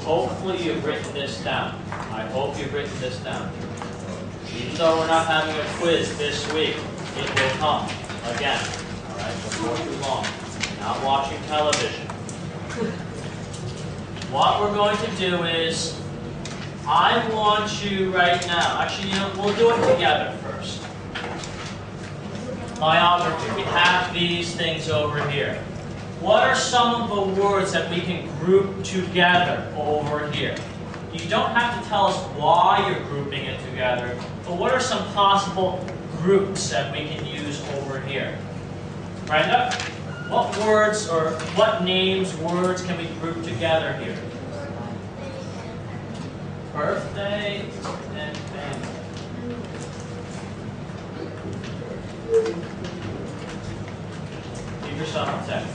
hopefully you've written this down. I hope you've written this down. Even though we're not having a quiz this week, it will come again. All right, before too long. Not watching television. What we're going to do is, I want you right now, actually, you know, we'll do it together first. Biography. We have these things over here. What are some of the words that we can group together over here? You don't have to tell us why you're grouping it together, but what are some possible groups that we can use over here? Brenda, what words or what names, words can we group together here? Birthday and family. Give yourself a second.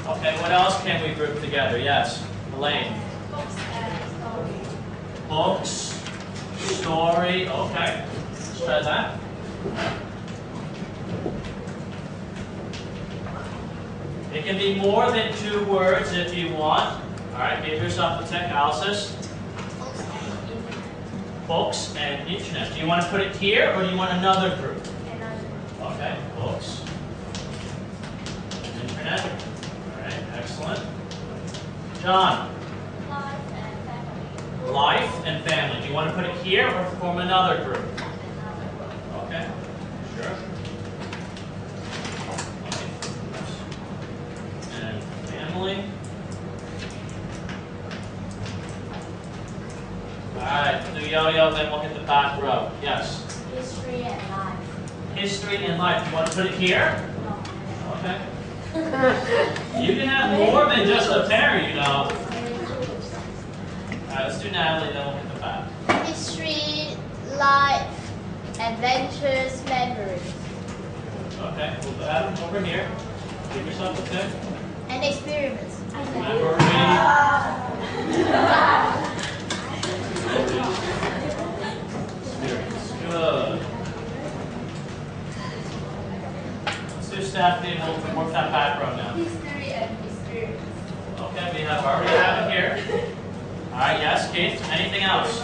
Okay, what else can we group together? Yes, Elaine. Books and story. Books, story, okay. Let's try that. It can be more than 2 words if you want. All right, give yourself a tick, Alice. Books and internet. Do you want to put it here or do you want another group? Another. Okay, books. Internet. All right, excellent. John. Life and family. Life and family. Do you want to put it here or form another group? Another. Okay, sure. Life and family. Alright, we'll do yo-yo, then we'll hit the back row. Yes? History and life. History and life. You want to put it here? No. Okay. You can have more than just a pair, you know. Alright, let's do Natalie, then we'll hit the back. History, life, adventures, memories. Okay, we'll have them over here. Give yourself a tip. And experiments. Good. Let's do staff day and we'll work that back row now. History and experience. Okay, we have already have it here. Alright, yes, Keith. Anything else?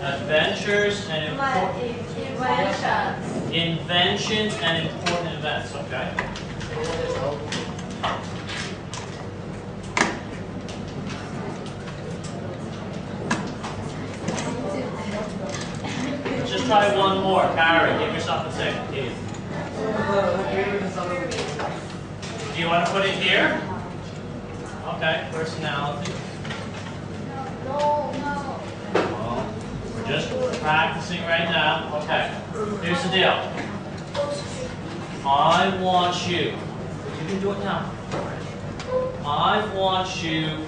Adventures and important inventions and important events, okay? Let's just try one more. Carrie, give yourself a second, Keith. Do you want to put it here? Okay, personality. No. Well, we're just practicing right now. Okay, here's the deal. I want you can do it now. I want you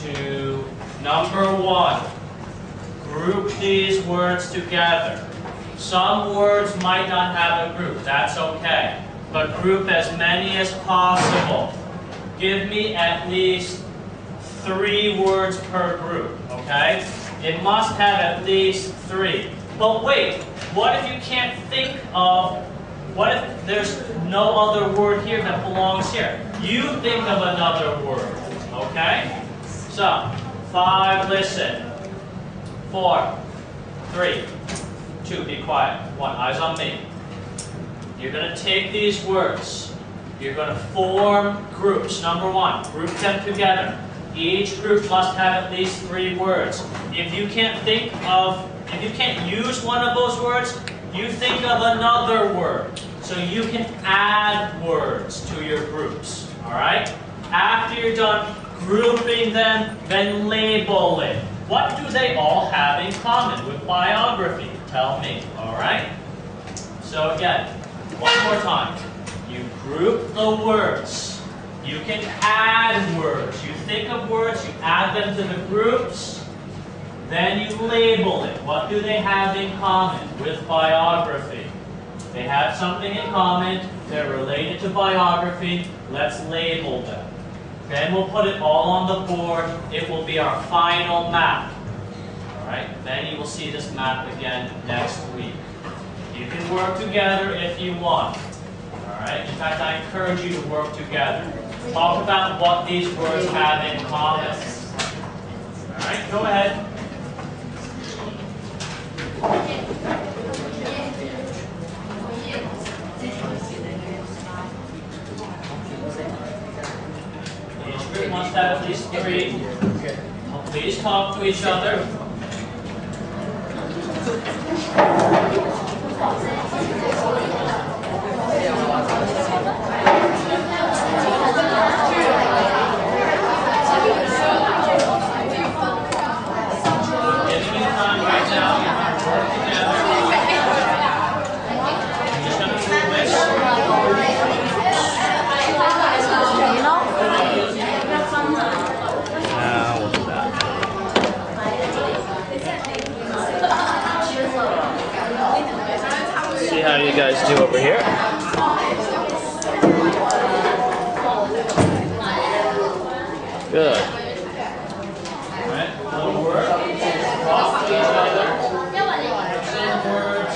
to, number 1, group these words together. Some words might not have a group, that's okay. But group as many as possible. Give me at least 3 words per group, okay? It must have at least 3. But wait, what if you can't think of, what if there's no other word here that belongs here? You think of another word, okay? So, 5, listen. 4, 3, 2, be quiet. 1, eyes on me. You're going to take these words. You're going to form groups. Number 1, group them together. Each group must have at least 3 words. If you can't use one of those words, you think of another word. So you can add words to your groups. Alright? After you're done grouping them, then label it. What do they all have in common with biography? Tell me. Alright? So again, one more time. You group the words. You can add words. You think of words, you add them to the groups, then you label it. What do they have in common with biography? They have something in common. They're related to biography. Let's label them. Then we'll put it all on the board. It will be our final map. Alright? Then you will see this map again next week. You can work together if you want. Alright? In fact, I encourage you to work together. Talk about what these words have in common. Alright, go ahead. Each group must have at least 3. Please talk to each other. See how you guys do over here. Good. Alright, one word. Talk to each other. Same words.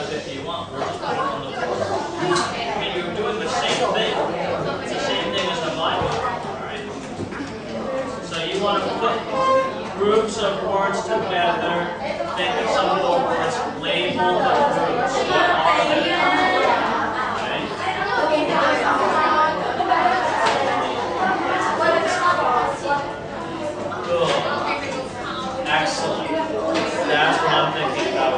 If you want, we're just putting on the board. And you're doing the same thing. It's the same thing as the mind. Alright? So you want to put groups of words together. Think of some of the words. Label the groups. What are they? Alright? Good. Excellent. That's what I'm thinking about.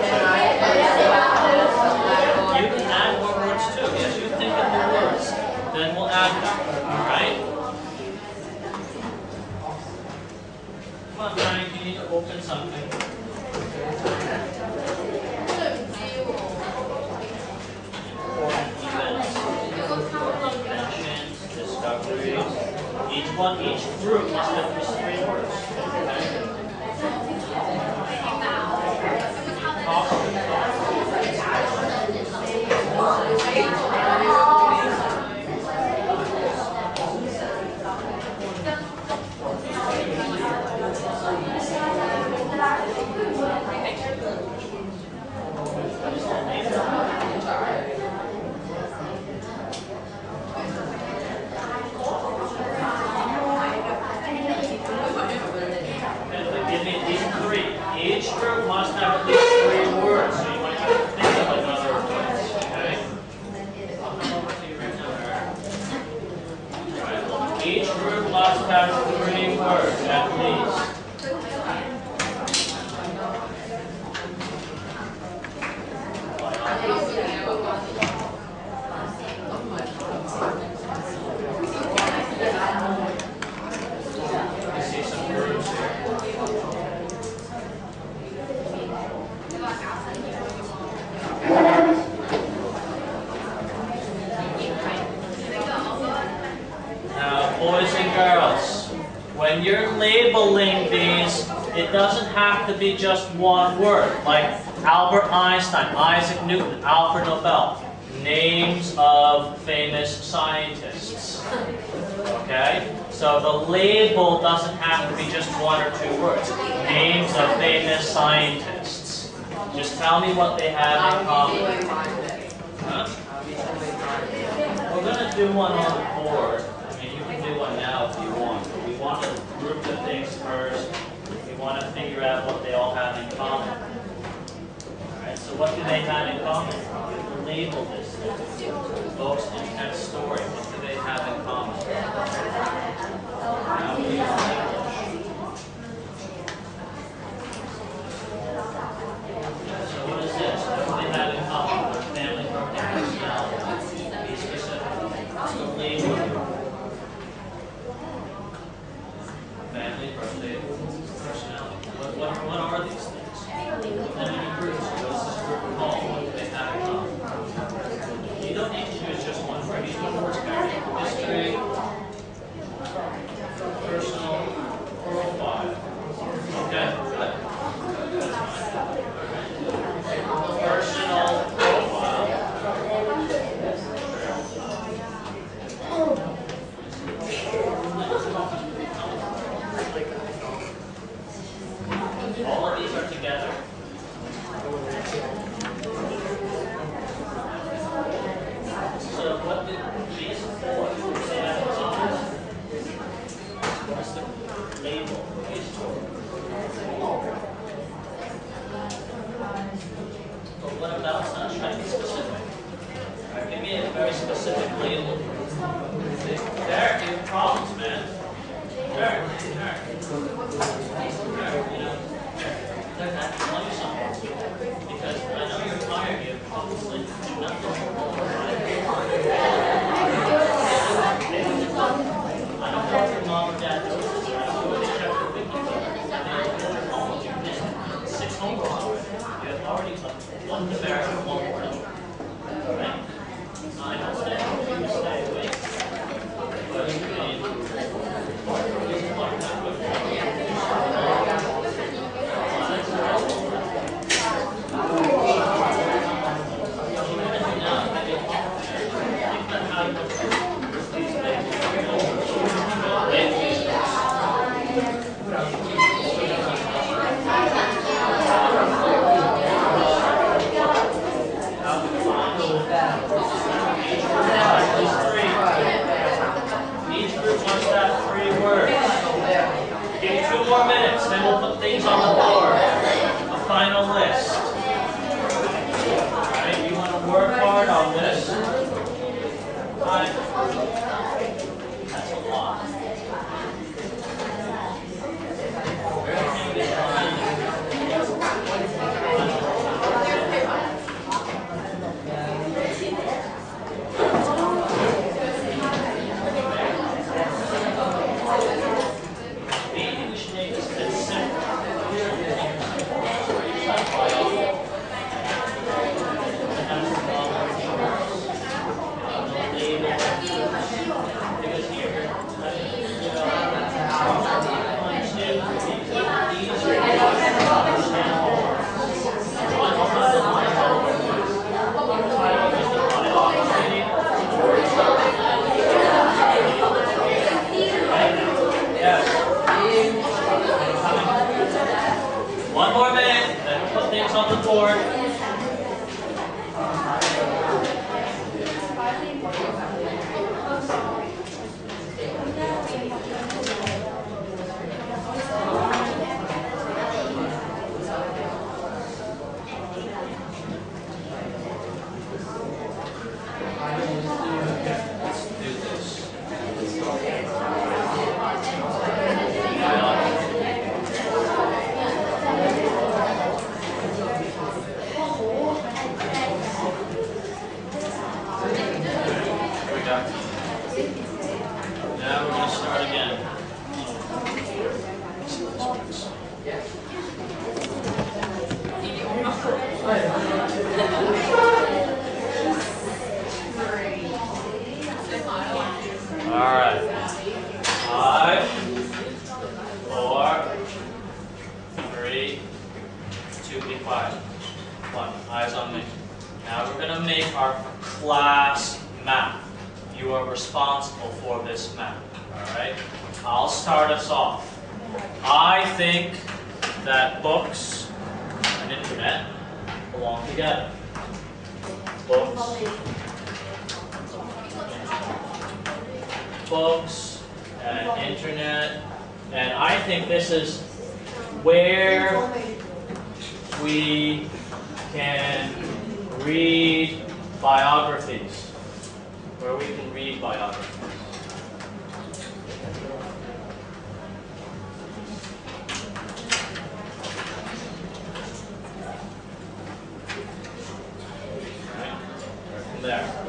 You can add more words too. Yes, you think of the words, then we'll add them. Alright? Come on, Frank, you need to open something. Important events, inventions, discoveries. Each group must have at least 3 words. Okay? Talk to each other. Give me these 3. Each group must have at least 3 words, so you might have to think of another voice, okay? I'll come over to you right now, Eric. Right. Each group must have 3 words at least. I see some groups here. Now, boys and girls, when you're labeling these, it doesn't have to be just one word, like Albert Einstein, Isaac Newton, Alfred Nobel, names of famous scientists. Okay? So the label doesn't have to be just 1 or 2 words. Names of famous scientists. Just tell me what they have in common. Huh? We're going to do one on the board. I mean, you can do one now if you want. But we want to group the things first. We want to figure out what they all have in common. what do they have in common? Label this thing. Books, internet, story. What do they have in common? Now we use English. So what is this? What do they have in common? Family, birthday, personality. Be specific. So label. Family, birthday, personality. What are these things? How many groups? What's this group called? What do they have in common? You don't need to choose just one word. Each one words carry history, personal, profile. Okay, good. That's fine. Personal profile. All of these are together. So what did these four say at the top? What's the label for these four? But what about sunshine? Be specific. All right, give me a very specific label. Derek, you have problems, man. Derek, you know. Derek, I have to tell you something. Because I know you're tired, you have obviously do nothing. I don't know if your mom or dad knows this. I don't know if they check their thinking. I mean, homework. You missed 6 homeworks already. You have already one numeric and one word. Right? I don't stay awake. You stay awake. But you mean, each group must have 3 words. Give me 2 more minutes, then we'll put things on the board. A final list. Alright, you want to work hard on this. Fine. That's a lot. Everything is fine. Maybe we should make this a bit simple. Because here, one more minute, then we'll put things on the board. Let's do this. Now we're going to start again. All right. 5, 4, 3, 2, be quiet. 1, eyes on me. Now we're going to make our class map. You are responsible for this map. Alright? I'll start us off. I think that books and internet belong together. Books and internet. And I think this is where we can read biographies. Where we can read biographies. There.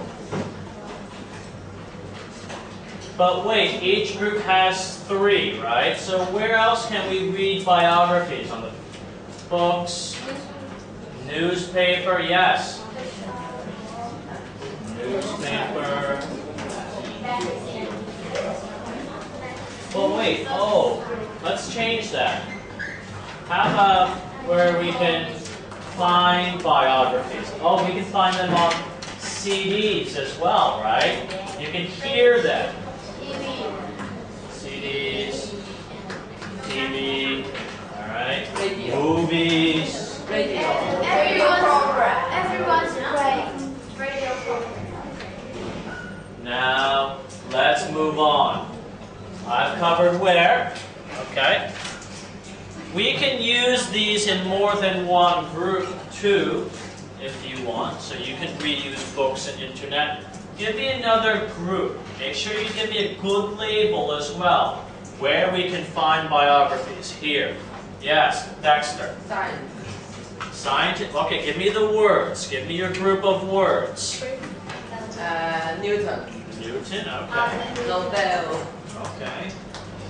But wait, each group has 3, right? So where else can we read biographies? On the books, newspaper, yes. Newspaper. But wait, let's change that. How about where we can find biographies? Oh, we can find them on CDs as well, right? You can hear them. CDs, TV, all right? Radio. Movies. Radio. Everyone's playing radio program. Now, let's move on. I've covered where, okay? We can use these in more than one group too, if you want, so you can reuse books and internet. Give me another group. Make sure you give me a good label as well, where we can find biographies. Here. Yes, Dexter. Science. Scientist. Okay, give me the words. Give me your group of words. Newton. Newton, okay. Nobel. Okay.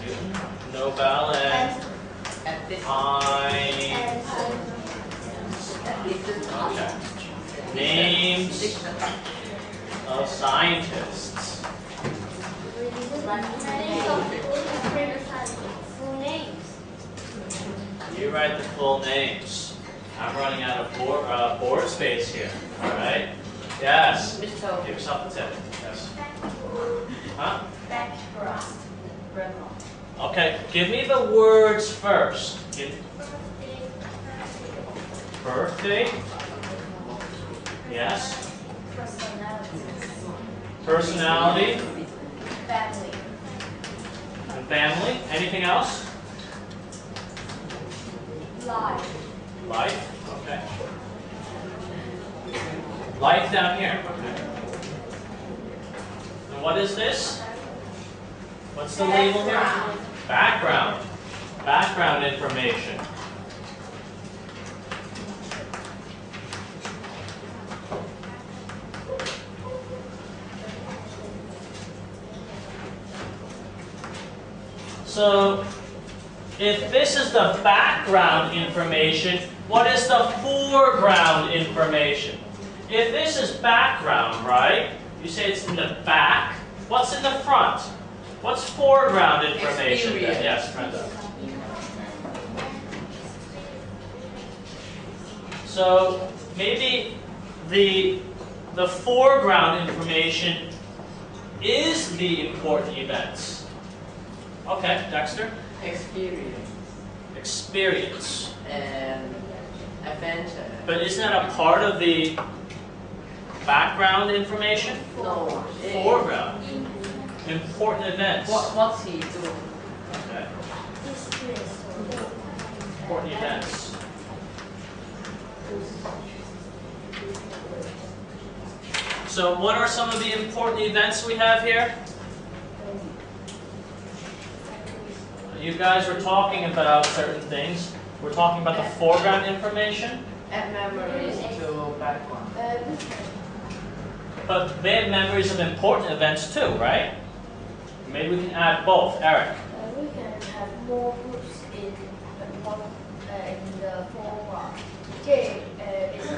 Newton, Nobel, and okay. Names of scientists. Full names. You write the full names. I'm running out of board space here. All right. Yes. Give yourself a tip. Yes. Huh? Okay. Give me the words first. Birthday. Yes. Personality. Family. And family. Anything else? Life. Life. Okay. Life down here. Okay. And what is this? What's the label here? Background. Background information. So, if this is the background information, what is the foreground information? If this is background, right? You say it's in the back. What's in the front? What's foreground information? Experience. Yes, Brenda. So maybe the foreground information is the important events. Okay, Dexter? Experience. Experience. And adventure. But isn't that a part of the background information? No. Foreground. Important events. What's he doing? Okay. Important events. So what are some of the important events we have here? You guys were talking about certain things. We're talking about the foreground information. Add memories to background. But they have memories of important events too, right? Maybe we can add both. Eric. We can have more groups in the foreground. Okay, it's a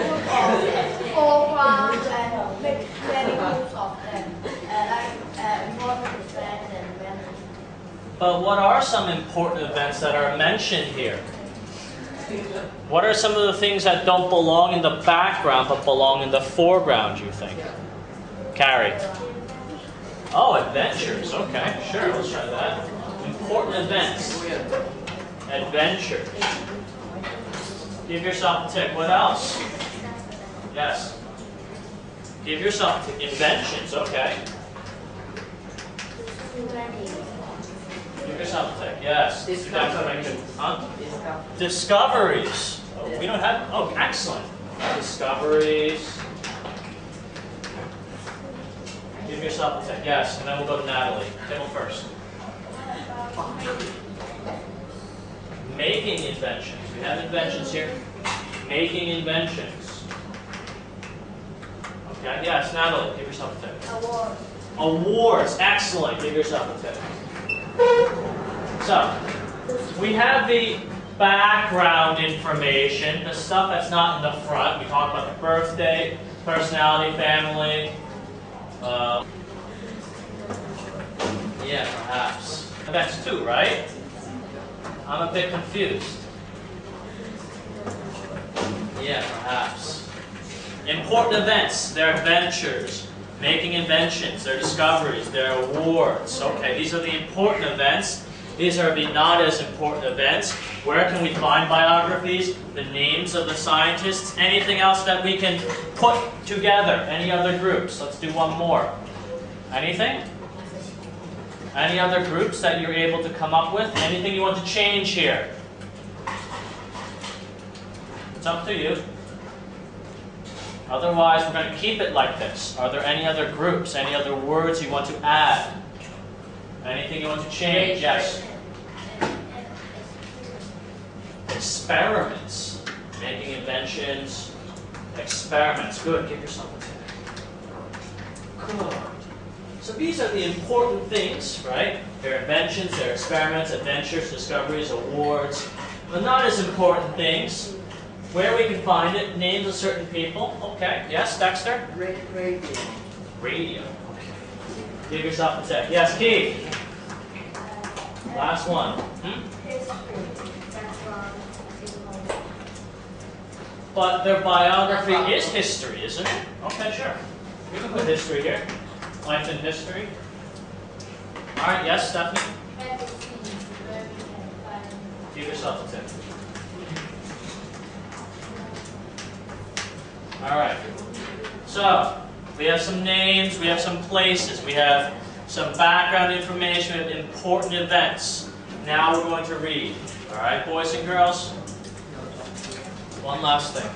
group of foreground and make many groups of them, like important events and memories. But what are some important events that are mentioned here? What are some of the things that don't belong in the background but belong in the foreground, you think? Carrie. Oh, adventures. Okay, sure, let's try that. Important events. Adventures. Give yourself a tick. What else? Yes. Give yourself a tick. Inventions. Okay. Give yourself a tick. Yes. Discovery. Huh? Discoveries. Oh, We don't have, oh, excellent. Discoveries. Give yourself a tick. Yes, and then we'll go to Natalie. Timmel first. Making inventions. We have inventions here. Making inventions. Okay, yes, Natalie, give yourself a tick. Awards. Awards. Excellent. Give yourself a tick. So, we have the background information, the stuff that's not in the front. We talked about the birthday, personality, family. Yeah, perhaps. That's 2, right? I'm a bit confused. Yeah, perhaps. Important events, their adventures. Making inventions, their discoveries, their awards. Okay, these are the important events. These are the not as important events. Where can we find biographies? The names of the scientists. Anything else that we can put together? Any other groups? Let's do one more. Anything? Any other groups that you're able to come up with? Anything you want to change here? It's up to you. Otherwise, we're going to keep it like this. Are there any other groups? Any other words you want to add? Anything you want to change? Yes. Experiments. Making inventions. Experiments. Good. Give yourself a tick. Good. So these are the important things, right? Their inventions, their experiments, adventures, discoveries, awards. The not as important things. Where we can find it. Names of certain people. Okay. Yes, Dexter? Radio. Radio. Okay. Give yourself a tick. Yes, Keith. Last one. But their biography is history, isn't it? Okay, sure. We can put history here. Life in history. All right, yes, Stephanie? Give yourself a tip. All right. So, we have some names, we have some places, we have some background information, we have important events. Now we're going to read. All right, boys and girls? One last thing.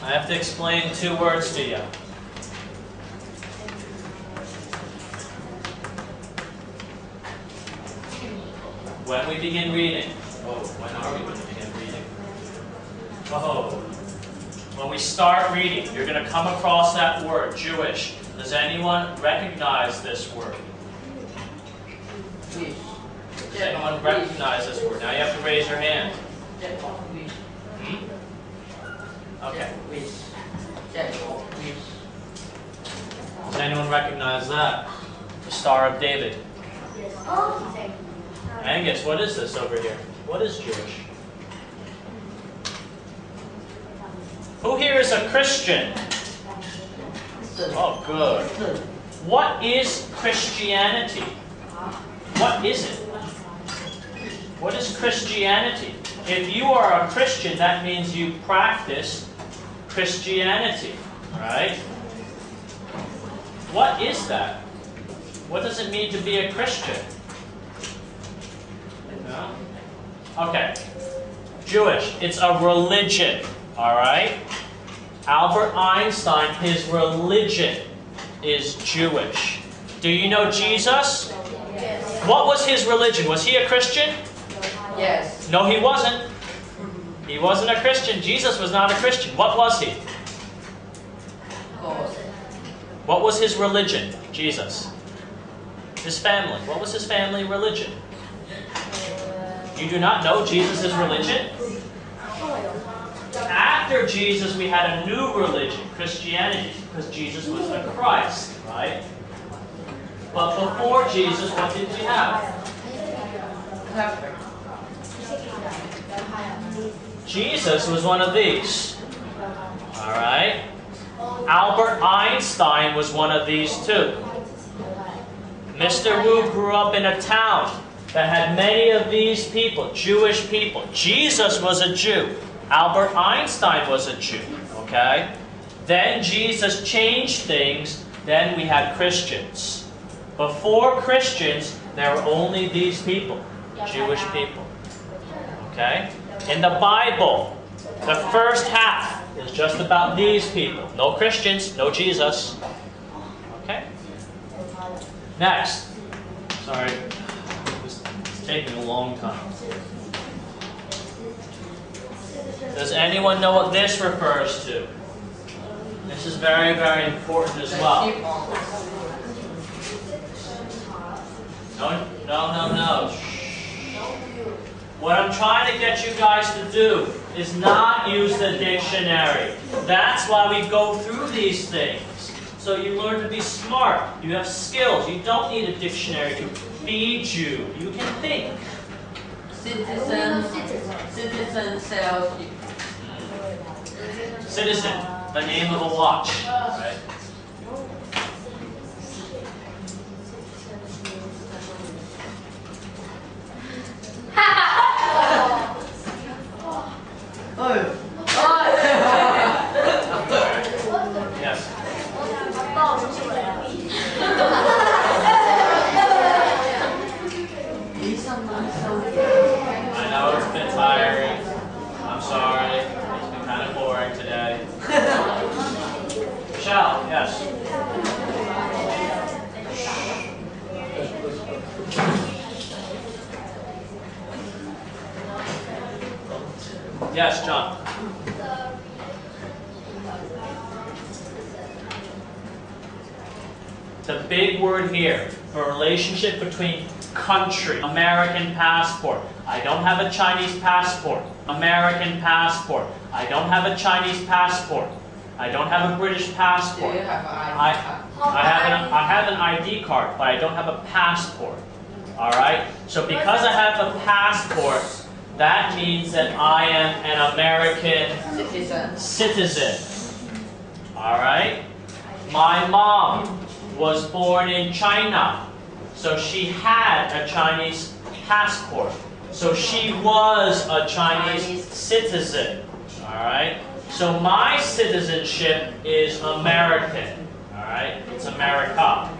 I have to explain 2 words to you. When we begin reading. Oh, when are we going to begin reading? Oh. When we start reading, you're going to come across that word, Jewish. Does anyone recognize this word? Does anyone recognize this word? Now you have to raise your hand. Okay. Does anyone recognize that? The Star of David. Angus, what is this over here? What is Jewish? Who here is a Christian? Oh, good. What is Christianity? What is it? What is Christianity? If you are a Christian, that means you practice Christianity, right? What is that? What does it mean to be a Christian? No? Okay. Jewish. It's a religion, all right? Albert Einstein, his religion is Jewish. Do you know Jesus? Yes. What was his religion? Was he a Christian? Yes. No, he wasn't. He wasn't a Christian. Jesus was not a Christian. What was he? God. What was his religion? Jesus. His family. What was his family religion? You do not know Jesus' religion? After Jesus, we had a new religion, Christianity, because Jesus was the Christ, right? But before Jesus, what did we have? Jesus was one of these. All right? Albert Einstein was one of these too. Mr. Wu grew up in a town that had many of these people, Jewish people. Jesus was a Jew. Albert Einstein was a Jew. Okay? Then Jesus changed things. Then we had Christians. Before Christians, there were only these people, Jewish people. Okay? In the Bible, the first half is just about these people. No Christians, no Jesus. Okay? Next. Sorry. It's taking a long time. Does anyone know what this refers to? This is very, very important as well. No. What I'm trying to get you guys to do is not use the dictionary. That's why we go through these things. So you learn to be smart. You have skills. You don't need a dictionary to feed you. You can think. Citizen sells. Citizen, the name of a watch. Right? Yes. I know it's been tiring. I'm sorry. It's been kind of boring today. Michelle, yes. Yes, John. The big word here for relationship between country. American passport. I don't have a Chinese passport. American passport. I don't have a Chinese passport. I don't have a British passport. Do you have an I have an ID card, but I don't have a passport. Alright? So because I have a passport, that means that I am an American citizen. Alright? My mom was born in China, so she had a Chinese passport. So she was a Chinese citizen. Alright? So my citizenship is American. Alright? It's America.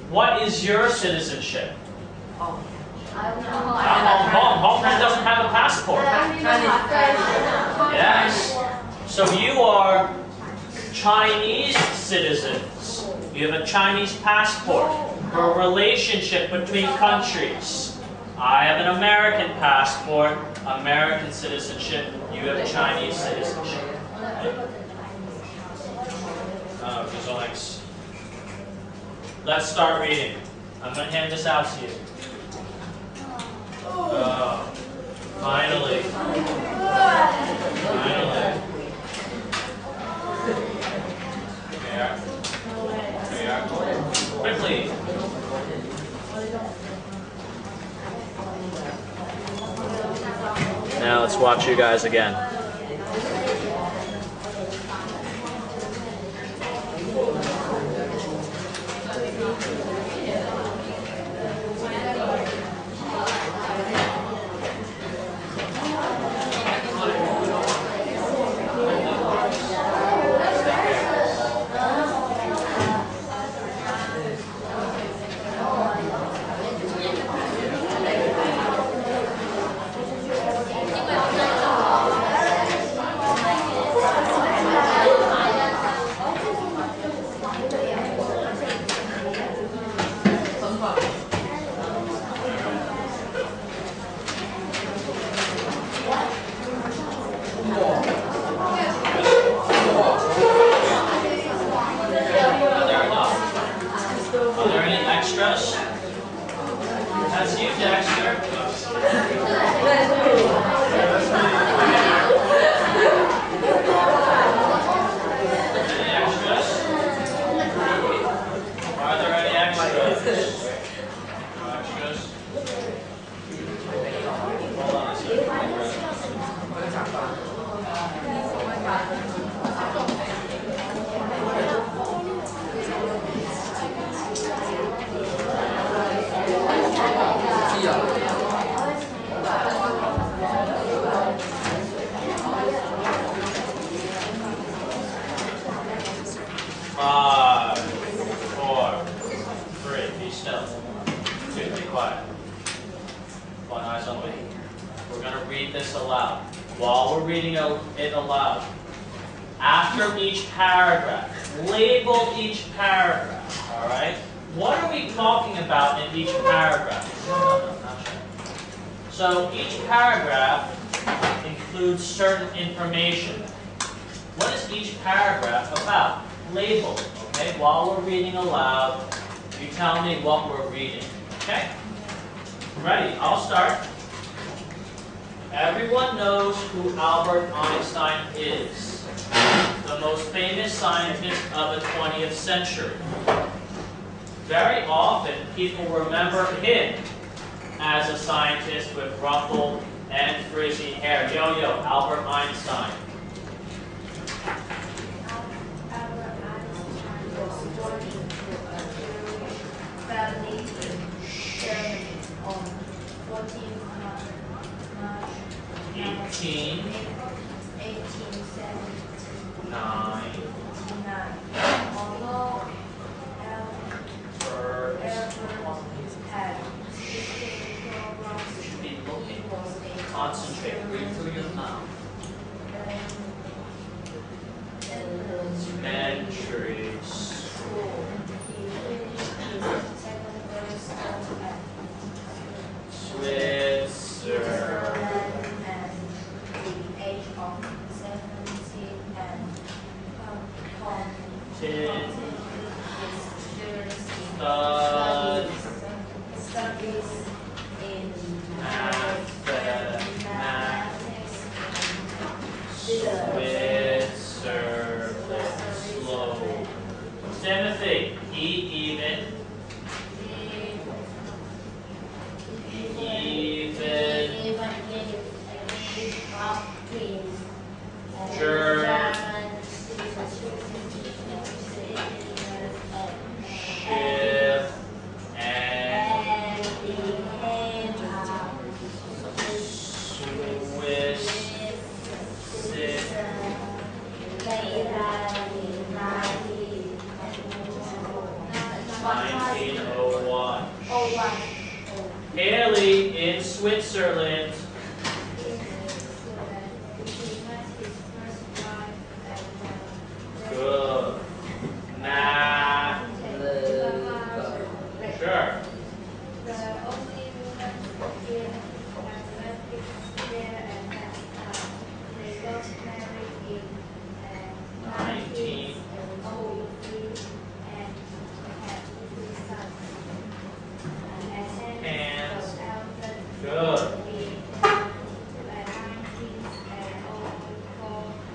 What is your citizenship? Hong Kong doesn't have a passport. Yes. So you are Chinese citizens. You have a Chinese passport for a relationship between countries. I have an American passport, American citizenship. You have Chinese citizenship. Let's start reading. I'm going to hand this out to you. Finally. Here we are. Quickly. Now let's watch you guys again. Yeah. side. One eyes on me. We're going to read this aloud. While we're reading it aloud, after each paragraph, label each paragraph. All right? What are we talking about in each paragraph? No, not sure. So each paragraph includes certain information. What is each paragraph about? Label. Okay? While we're reading aloud, you tell me what we're reading. Okay? Ready? I'll start. Everyone knows who Albert Einstein is, the most famous scientist of the 20th century. Very often, people remember him as a scientist with rumpled and frizzy hair. Yo-yo, Albert Einstein. Albert Einstein was born in Berlin, Germany on 14th March 1879. Although Albert had Should be looking. Concentrate. Breathe through your mouth. Elementary school. Switzerland. At the age of 17 and studies in mathematics. Switzerland. Slow. Timothy. Even. German. Ship. And Swiss. 1901. Haley in Switzerland. Good. Math. Sure. The only woman in mathematics there at that time. They got married in 1903 and had 3 sons. Hands. Was Albert Good.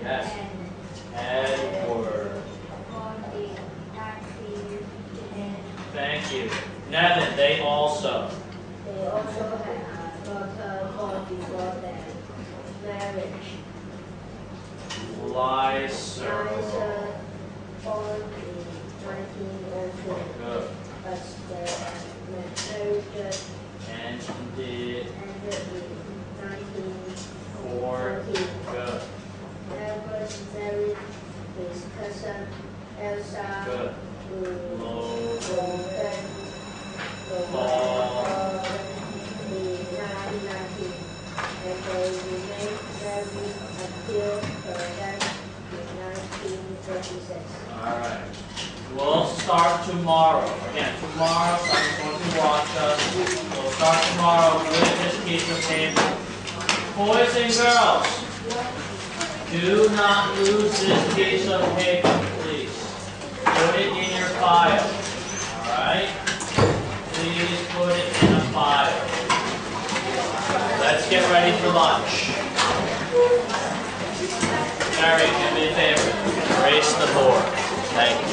Yes. Edward. Thank you. Nevin, they also. They also had a daughter born before their marriage. Lyser. Born in 1902. Good. But their marriage Ended. ended in 4. 1914. Good. Albert married his cousin Elsa, Good. who Low. Ball. In 1919, and they remained married until her death in 1936. Alright. We'll start tomorrow. Again, tomorrow, someone's going to watch us. We'll start tomorrow with this piece of paper. Boys and girls, do not lose this piece of paper, please. Put it in your file. Alright? Please put it in a file. Let's get ready for lunch. Mary, do me a favor. Erase the board. Thank you.